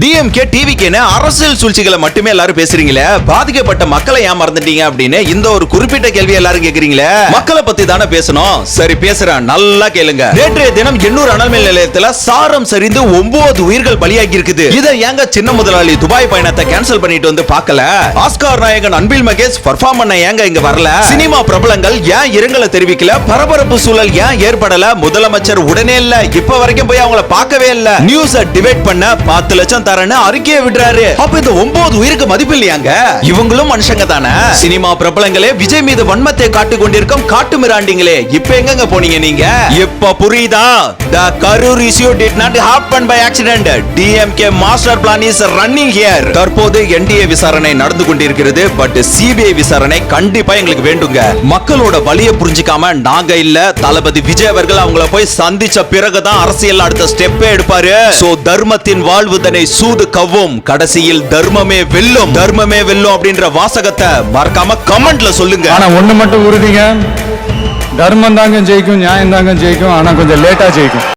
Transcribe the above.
DMK டிவிக்கேன்னு அரசியல் சூழ்ச்சிகளை மட்டுமே எல்லாரும் பேசுறீங்களே, பாதிக்கப்பட்ட மக்களை ஏன் மறந்துட்டீங்க அப்படின்னு இந்த ஒரு குறிப்பிட்ட கேள்வி எல்லாரும் கேக்குறீங்களே. மக்களை பத்தி தானே பேசணும். சரி பேசுறேன், நல்லா கேளுங்க. நேற்றைய தினம் எண்ணூர் அனல் மின் நிலையத்துல சாரம் சரிந்து 9 உயிர்கள் பலியாகி இருக்குது. இதை ஏங்க சின்ன முதலாளி துபாய் பயணத்தை கேன்சல் பண்ணிட்டு வந்து பார்க்கல? ஆஸ்கார் நாயகன் அன்பில் மகேஷ் பர்ஃபார்ம் பண்ண ஏங்க இங்க வரல? சினிமா பிரபலங்கள் ஏன் இரங்கலை தெரிவிக்கல? பரபரப்பு சூழல் ஏன் ஏற்படல? முதலமைச்சர் உடனே இல்ல, இப்ப வரைக்கும் போய் அவங்கள பார்க்கவே இல்ல. நியூஸை டிபேட் பண்ண 10 லட்சம் தரேன்னு அறிக்கையை விடுறாரு. அப்ப இந்த 9 உயிருக்கு மதிப்பு இல்லையாங்க? இவங்களும் மனுஷங்க தானே. சினிமா பிரபலங்களே விஜய் மீது வன்மத்தை காட்டிக் கொண்டிருக்கும் காட்டு மிராண்டிங்களே, இப்ப எங்க போனீங்க நீங்க? இப்ப புரியுதா? The Karur issue did not happen by accident. DMK master plan is running here. தற்போது NDA விசாரணை நடந்து கொண்டிருக்கிறது. பட் CBI விசாரணை கண்டிப்பா எங்களுக்கு வேண்டுங்க. மக்களோட வலியை புரிஞ்சிக்காம நாங்க இல்ல, தளபதி விஜய் அவர்கள் அவங்கள போய் சந்திச்ச பிறகுதான் அரசியல் அடுத்த ஸ்டெப்பே எடுப்பாரு. சோ தர்மத்தின் வாழ்வுதனை சூது கவ்வும், கடைசியில் தர்மமே வெல்லும், தர்மமே வெல்லும் அப்படின்ற வாசகத்தை மறக்காம கமெண்ட்ல சொல்லுங்க. ஆனா ஒண்ணு மட்டும் உறுதிங்க, தர்மம் தாங்க ஜெயிக்கும், நியாயம் தாங்க ஜெயிக்கும். ஆனா கொஞ்சம் லேட்டா ஜெயிக்கும்.